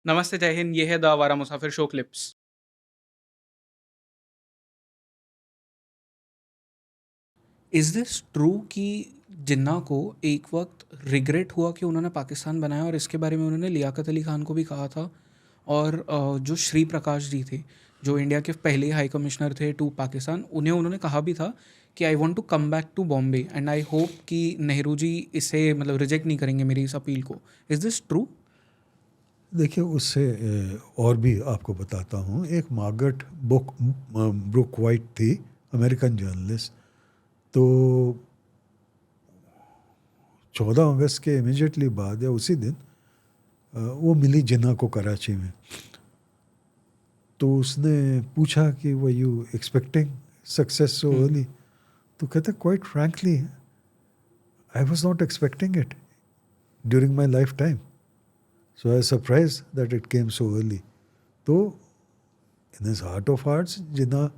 नमस्ते, जय हिंद। ये है द आवारा मुसाफिर show clips. Is this true कि जिन्ना को एक वक़्त रिग्रेट हुआ कि उन्होंने पाकिस्तान बनाया और इसके बारे में उन्होंने लियाकत अली खान को भी कहा था और जो श्री प्रकाश जी थे, जो इंडिया के पहले हाई कमिश्नर थे टू पाकिस्तान, उन्हें उन्होंने कहा भी था कि I want to come back to Bombay and I hope कि नेहरू जी इसे मतलब रिजेक्ट नहीं करेंगे मेरी इस अपील को। Is this true? देखिए उससे और भी आपको बताता हूँ। एक मार्गरेट ब्रूक वाइट थी, अमेरिकन जर्नलिस्ट। तो 14 अगस्त के इमिजिएटली बाद या उसी दिन वो मिली जिन्ना को कराची में। तो उसने पूछा कि वो you expecting success so hmm, early. तो कहते quite frankly I was not expecting it during my life time, so I surprise that it came so early. तो in his heart of hearts Jinnah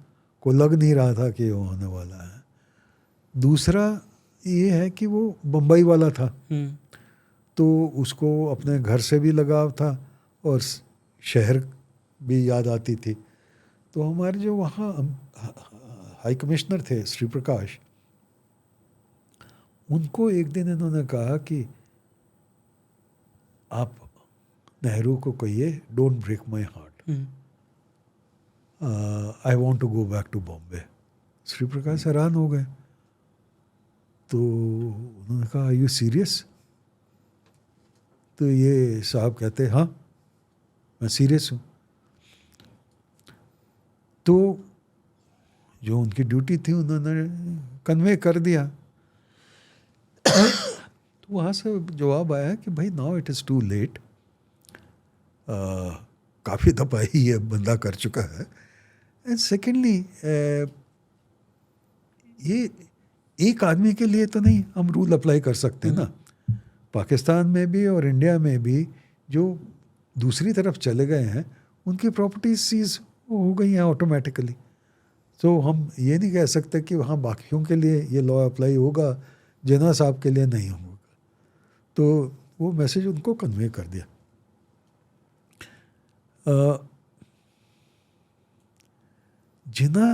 को लग नहीं रहा था कि वो होने वाला है। दूसरा ये है कि वो बम्बई वाला था, हुँ, तो उसको अपने घर से भी लगाव था और शहर भी याद आती थी। तो हमारे जो वहाँ हाई कमिश्नर थे श्री प्रकाश, उनको एक दिन इन्होंने कहा कि आप नेहरू को कहिए don't break my heart, hmm, I want to go back to Bombay. Shri Prakash हैरान हो गए। तो उन्होंने कहा आर यू सीरियस? तो ये साहब कहते हाँ मैं सीरियस हूँ। तो जो उनकी ड्यूटी थी उन्होंने कन्वे कर दिया। तो वहाँ से जवाब आया कि भाई now it is too late, काफ़ी दफ़ा ही ये बंदा कर चुका है। एंड सेकेंडली ये एक आदमी के लिए तो नहीं हम रूल अप्लाई कर सकते हुँ, ना। पाकिस्तान में भी और इंडिया में भी जो दूसरी तरफ चले गए हैं उनकी प्रॉपर्टीज सीज हो गई हैं ऑटोमेटिकली। तो हम ये नहीं कह सकते कि वहाँ बाकियों के लिए ये लॉ अप्लाई होगा, जिन्ना साहब के लिए नहीं होगा। तो वो मैसेज उनको कन्वे कर दिया। जिन्ना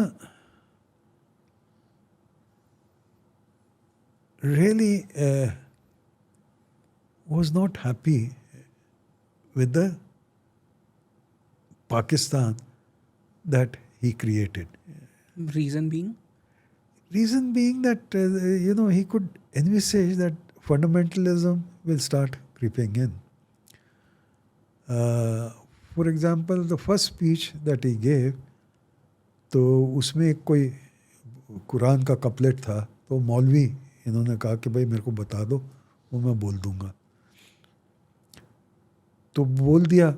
really was not happy with the Pakistan that he created. Reason being? Reason being that he could envisage that fundamentalism will start creeping in. For example, the first speech that he gave, तो उसमें एक कोई कुरान का couplet था, तो मौलवी इन्होंने कहा कि भाई मेरे को बता दो, वो मैं बोल दूंगा। तो बोल दिया।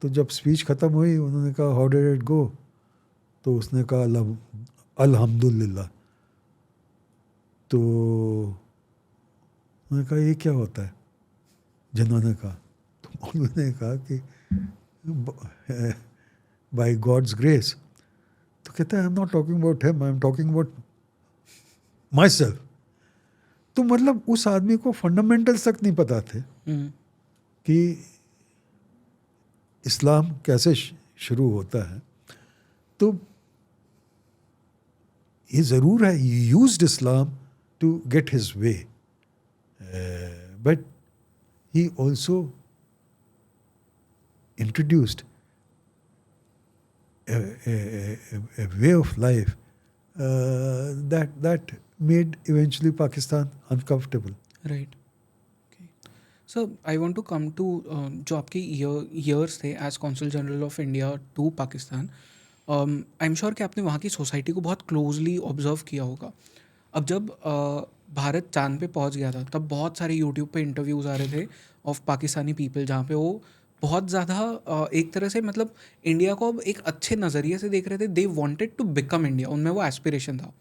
तो जब स्पीच ख़त्म हुई उन्होंने कहा हाउ डिड इट गो? तो उसने कहा अल्हम्दुलिल्लाह। तो उन्होंने कहा ये क्या होता है? जिन्होंने कहा, तो मौलवी ने कहा कि बाय गॉड्स ग्रेस। तो कहता है I am not talking about him, I am talking about my self. तो मतलब उस आदमी को फंडामेंटल्स तक नहीं पता थे हुँ, कि इस्लाम कैसे शुरू होता है। तो ये ज़रूर है used Islam to get his way, but he also introduced a way of life that made eventually Pakistan uncomfortable. Right. Sir I want to come to जो आपके ईयर्स थे as consul general of India to Pakistan. I am sure कि आपने वहाँ की society को बहुत closely observe किया होगा। अब जब भारत चांद पे पहुँच गया था तब बहुत सारे यूट्यूब पे इंटरव्यूज़ आ रहे थे ऑफ पाकिस्तानी पीपल, जहाँ पे वो बहुत ज़्यादा एक तरह से मतलब इंडिया को अब एक अच्छे नज़रिए से देख रहे थे। They wanted to become India, उनमें वो एस्पिरेशन था।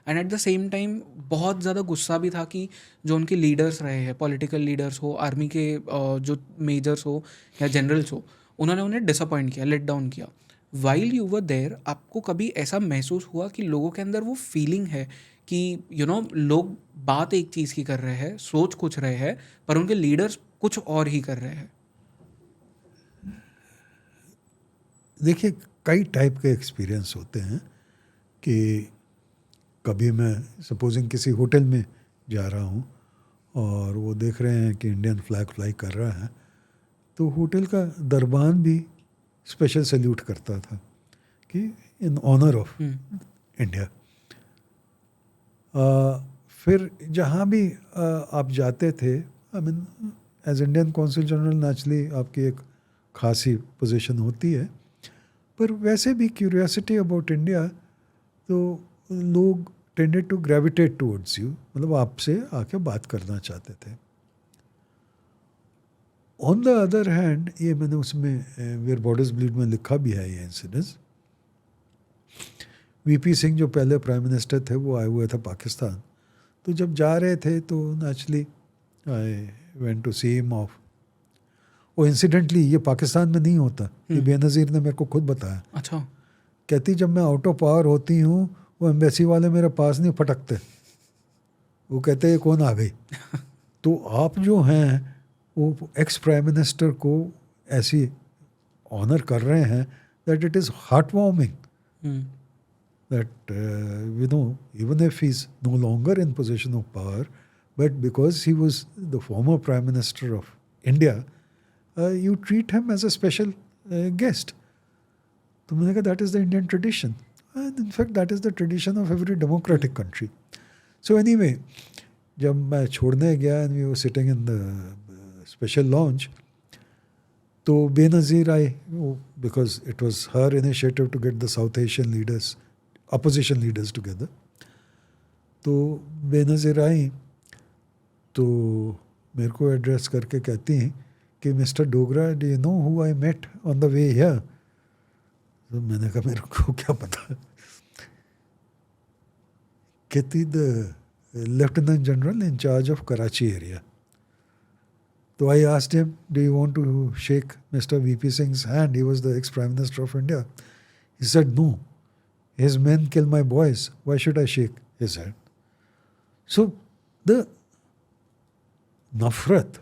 And at the same time बहुत ज़्यादा गुस्सा भी था कि जो उनके लीडर्स रहे हैं, पॉलिटिकल लीडर्स हो, आर्मी के जो मेजर्स हो या जनरल्स हो, उन्होंने उन्हें डिसअपॉइंट किया, लेट डाउन किया। वाइल यू वर देयर, आपको कभी ऐसा महसूस हुआ कि लोगों के अंदर वो फीलिंग है कि लोग बात एक चीज़ की कर रहे हैं, सोच कुछ रहे हैं, पर उनके लीडर्स कुछ और ही कर रहे हैं? देखिए कई टाइप के एक्सपीरियंस होते हैं कि कभी मैं सपोजिंग किसी होटल में जा रहा हूँ और वो देख रहे हैं कि इंडियन फ्लैग फ्लाई कर रहा है, तो होटल का दरबान भी स्पेशल सैल्यूट करता था कि in honour of hmm, India. फिर जहाँ भी आप जाते थे, I mean as Indian council general naturally आपकी एक खासी पोजीशन होती है, पर वैसे भी क्यूरियोसिटी अबाउट इंडिया, तो लोग tended to gravitate towards you, मतलब आपसे आके बात करना चाहते थे। ऑन द अदर हैंड, ये मैंने उसमें वेयर बॉर्डर्स ब्लीड में लिखा भी है ये इंसिडेंस, वीपी सिंह जो पहले प्राइम मिनिस्टर थे वो आए हुए थे पाकिस्तान, तो जब जा रहे थे तो naturally I went to see him off. वो इंसिडेंटली ये पाकिस्तान में नहीं होता, ये बेनज़ीर ने मेरे को खुद बताया। अच्छा। कहती जब मैं आउट ऑफ पावर होती हूँ वो एम्बेसी वाले मेरे पास नहीं फटकते, वो कहते ये कौन आ गई। तो आप जो हैं वो एक्स प्राइम मिनिस्टर को ऐसी ऑनर कर रहे हैं that it is heart warming hmm, that even if he's no longer in position of power, but because he was the former prime minister of India, you treat him as a special guest. तो मैंने कहा that is the Indian tradition, and in fact that is the tradition of every democratic country. So anyway, जब मैं छोड़ने गया and we were sitting in the special lounge, तो बेनज़ीर आई, because it was her initiative to get the South Asian leaders, opposition leaders together. तो बेनज़ीर आई तो मेरे को address करके कहती हैं कि mister Dogra, do you know who I met on the way here. तो मैंने कहा मेरे को क्या पता। कहती the lieutenant general in charge of Karachi area. तो I asked him, do you want to shake mister VP Singh's hand, he was the ex prime minister of India. He said no, his men kill my boys, why should I shake his hand? So the nafrat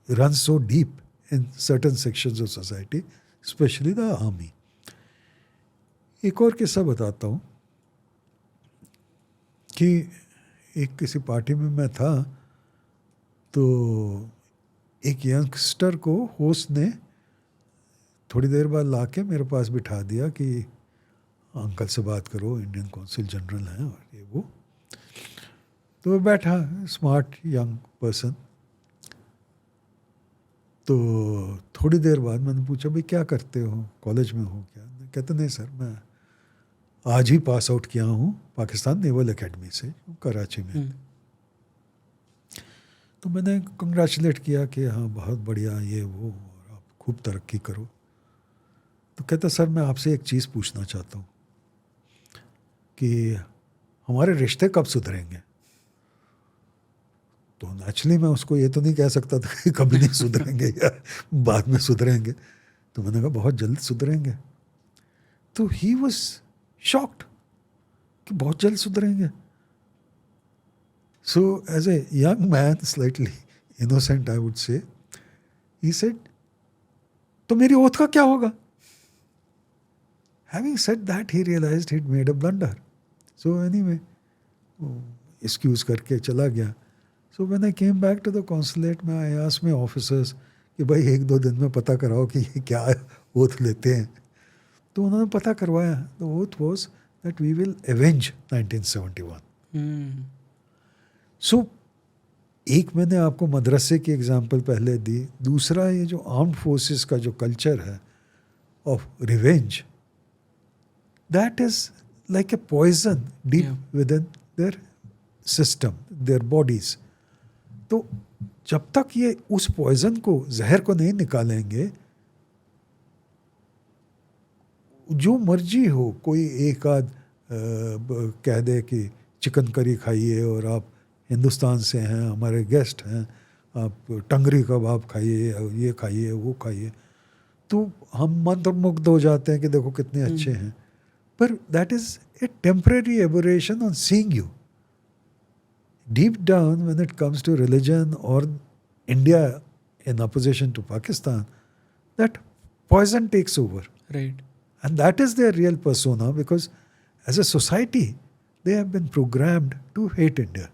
runs so deep in certain sections of society, especially the army. एक और किस्सा बताता हूँ कि एक किसी party में मैं था, तो एक यंगस्टर को होस्ट ने थोड़ी देर बाद लाके मेरे पास बिठा दिया कि अंकल से बात करो, इंडियन कौंसिल जनरल हैं और ये वो। तो मैं बैठा, स्मार्ट यंग पर्सन। तो थोड़ी देर बाद मैंने पूछा, भाई क्या करते हो, कॉलेज में हो क्या? कहते नहीं सर, मैं आज ही पास आउट किया हूँ पाकिस्तान नेवल एकेडमी से, कराची में। तो मैंने कंग्रेचुलेट किया कि हाँ बहुत बढ़िया ये वो, और आप खूब तरक्की करो। तो कहता सर मैं आपसे एक चीज़ पूछना चाहता हूँ कि हमारे रिश्ते कब सुधरेंगे। तो नेचुरली मैं उसको ये तो नहीं कह सकता था कि कभी नहीं सुधरेंगे या बाद में सुधरेंगे। तो मैंने कहा बहुत जल्द सुधरेंगे। तो ही वॉज शॉक्ड कि बहुत जल्द सुधरेंगे। So as a young man, slightly innocent I would say, he said तो मेरी ओथ का क्या होगा। Having said that, he realized he'd made a blunder. So anyway, excuse करके चला गया. So when I came back to the consulate, I asked my officers कि भाई एक दो दिन में पता कराओ कि ये क्या ओथ लेते हैं। तो उन्होंने पता करवाया. The oath was that we will avenge 1971. So एक मैंने आपको मदरसे की एग्जाम्पल पहले दी. दूसरा ये जो आर्म्ड फोर्सेस का जो कल्चर है of revenge, that is like a poison deep within their system, their bodies. तो जब तक ये उस पॉइजन को, जहर को नहीं निकालेंगे, जो मर्जी हो, कोई एक आध कह दे कि चिकन करी खाइए और आप हिंदुस्तान से हैं, हमारे गेस्ट हैं, आप टंगरी कबाब खाइए, ये खाइए, वो खाइए, तो हम मंत्रमुग्ध हो जाते हैं कि देखो कितने अच्छे हैं. But that is a temporary aberration on seeing you. Deep down, when it comes to religion or India in opposition to Pakistan, that poison takes over. Right. And that is their real persona, because as a society, they have been programmed to hate India.